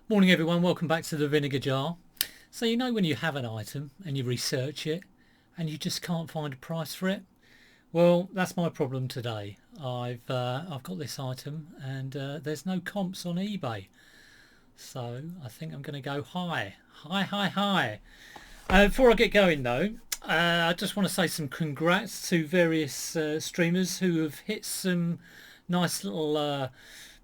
Morning everyone, welcome back to the Vinegar Jar. So you know when you have an item and you research it and you just can't find a price for it? Well, that's my problem today. I've got this item and there's no comps on eBay. So I think I'm going to go high. High. Before I get going though, I just want to say some congrats to various streamers who have hit some nice little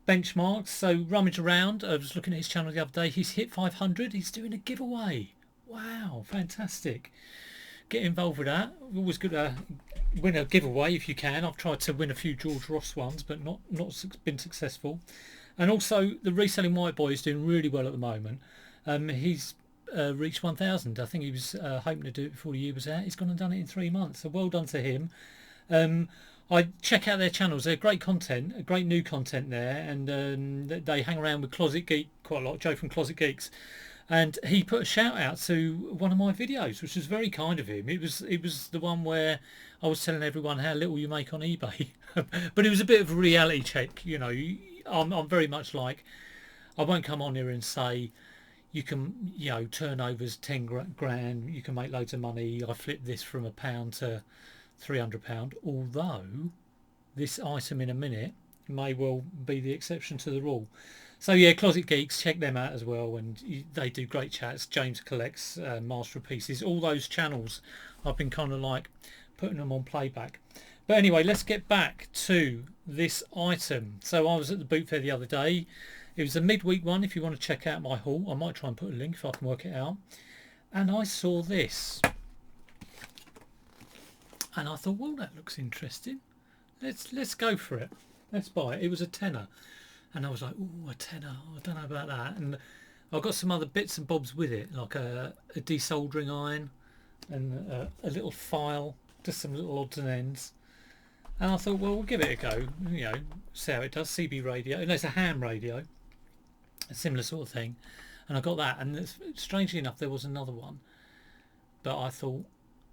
benchmarks. So rummage around. I was looking at his channel the other day. He's hit 500. He's doing a giveaway. Wow, fantastic. Get involved with that. Always good to win a giveaway if you can. I've tried to win a few George Ross ones, but not been successful. And also the reselling white boy is doing really well at the moment. He's reached 1,000. I think he was hoping to do it before the year was out. He's gone and done it in 3 months. So well done to him. I check out their channels. They're great content, great new content there, and they hang around with Closet Geek quite a lot. Joe from Closet Geeks, and he put a shout out to one of my videos, which was very kind of him. It was the one where I was telling everyone how little you make on eBay, but it was a bit of a reality check. You know, I'm very much like, I won't come on here and say you can, turnovers 10 grand, you can make loads of money. I flipped this from £1 to £300, although this item in a minute may well be the exception to the rule. So yeah, Closet Geeks, check them out as well, and they do great chats. James collects Master of Pieces, all those channels. I've been kind of like putting them on playback. But anyway, let's get back to this item. So I was at the boot fair the other day. It was a midweek one. If you want to check out my haul, I might try and put a link if I can work it out. And I saw this. And I thought, well, that looks interesting. Let's go for it. Let's buy it. It was a tenner. And I was like, oh, a tenner. I don't know about that. And I've got some other bits and bobs with it, like a desoldering iron and a little file, just some little odds and ends. And I thought, well, we'll give it a go. See how it does. CB radio. And it's a ham radio. A similar sort of thing. And I got that. And strangely enough, there was another one. But I thought,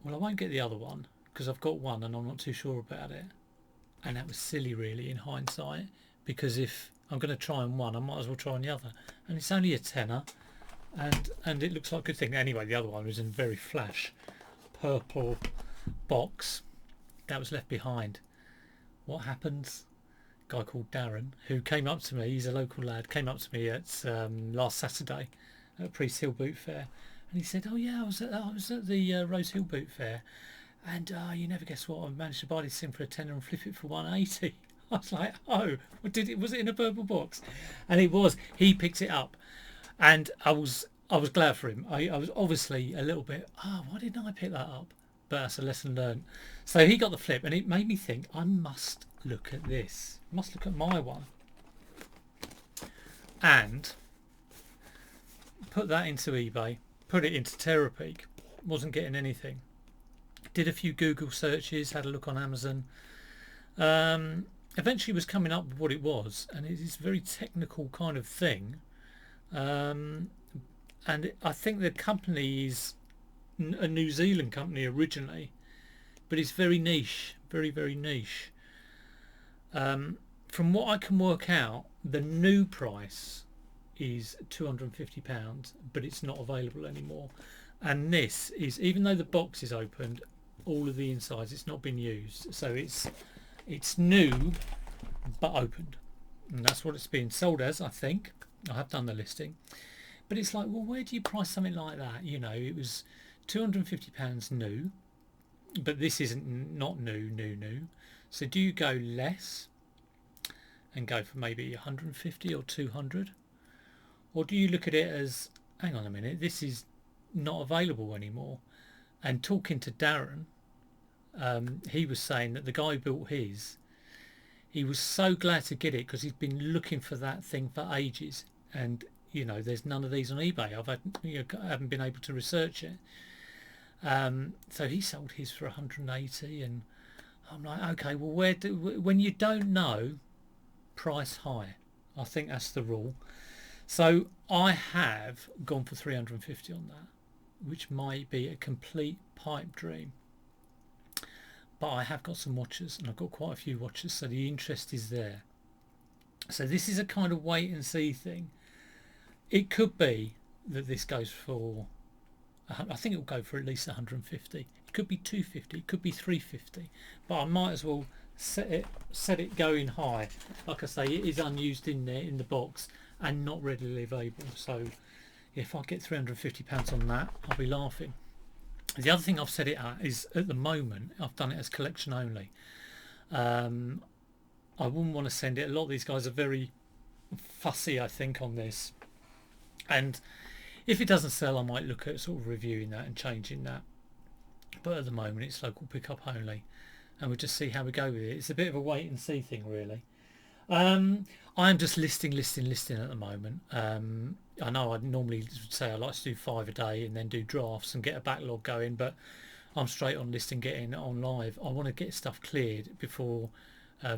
well, I won't get the other one, because I've got one and I'm not too sure about it. And that was silly really in hindsight, because if I'm going to try on one, I might as well try on the other. And it's only a tenner, and it looks like a good thing. Anyway, the other one was in a very flash purple box that was left behind. What happens? A guy called Darren, who came up to me, he's a local lad, came up to me at last Saturday at Priest Hill Boot Fair, and he said, oh yeah, I was at the Rose Hill Boot Fair, and you never guess what, I managed to buy this thing for a tenner and flip it for 180. I was like, oh, was it in a purple box? And it was. He picked it up, and I was glad for him. I was obviously a little bit, why didn't I pick that up? But that's a lesson learned. So he got the flip, and it made me think, I must look at this. I must look at my one. And put that into eBay, put it into Terapeak. Wasn't getting anything. Did a few Google searches, had a look on Amazon. Eventually was coming up with what it was, and it is a very technical kind of thing. And I think the company is a New Zealand company originally, but it's very niche, very niche. From what I can work out, the new price is £250, but it's not available anymore. And this is, even though the box is opened, all of the insides, it's not been used, so it's new but opened, and that's what it's being sold as. I think I have done the listing, but it's like, well, where do you price something like that? It was £250 new, but this isn't not new. So do you go less and go for maybe 150 or 200, or do you look at it as, hang on a minute, this is not available anymore? And talking to Darren, he was saying that the guy who built his, he was so glad to get it because he's been looking for that thing for ages, and there's none of these on eBay. I haven't been able to research it. So he sold his for 180, and I'm like, okay, well, when you don't know, price high. I think that's the rule. So I have gone for 350 on that, which might be a complete pipe dream. But I have got some watches, and I've got quite a few watches, so the interest is there. So this is a kind of wait and see thing. it could be that this goes for, I think it will go for at least 150. It could be 250, it could be 350, but I might as well set it going high. Like I say, it is unused in there in the box and not readily available. So if I get £350 on that, I'll be laughing. The other thing I've set it at is, at the moment, I've done it as collection only. I wouldn't want to send it. A lot of these guys are very fussy, I think, on this. And if it doesn't sell, I might look at sort of reviewing that and changing that. But at the moment, it's local pickup only. And we'll just see how we go with it. It's a bit of a wait and see thing, really. I'm just listing at the moment. I know I'd normally say I like to do 5 a day and then do drafts and get a backlog going, but I'm straight on listing, getting it on live. I want to get stuff cleared before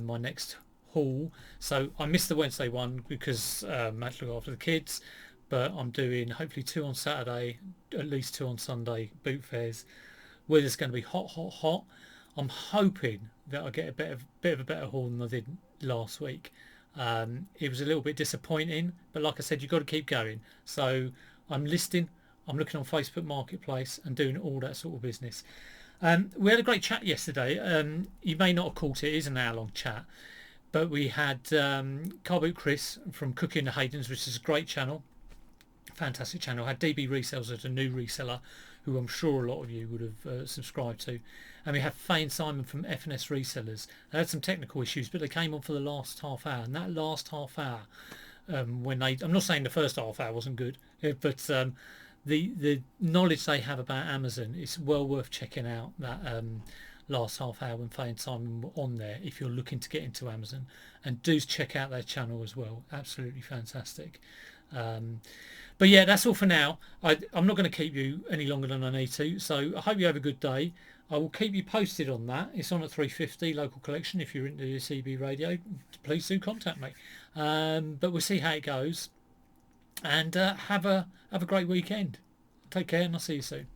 my next haul. So I missed the Wednesday one because I had to look after the kids, but I'm doing hopefully 2 on Saturday, at least 2 on Sunday, boot fairs. Weather's going to be hot. I'm hoping that I get a bit of a better haul than I did last week. It was a little bit disappointing, but like I said, you've got to keep going. So I'm listing, I'm looking on Facebook Marketplace and doing all that sort of business. We had a great chat yesterday. You may not have caught it. It is an hour-long chat, but we had Car Boot Chris from Cooking the Haydens, which is a great channel, fantastic channel. Had DB Resellers as a new reseller, who I'm sure a lot of you would have subscribed to. And we have Faye and Simon from F&S Resellers. They had some technical issues, but they came on for the last half hour. And that last half hour, I'm not saying the first half hour wasn't good, but the knowledge they have about Amazon, it's well worth checking out. That last half hour when Faye and Simon were on there, if you're looking to get into Amazon, and do check out their channel as well. Absolutely fantastic. But yeah, that's all for now. I'm not going to keep you any longer than I need to, so I hope you have a good day. I will keep you posted on that. It's on at 350 local collection. If you're into the CB radio, please do contact me. But we'll see how it goes, and have a great weekend. Take care, and I'll see you soon.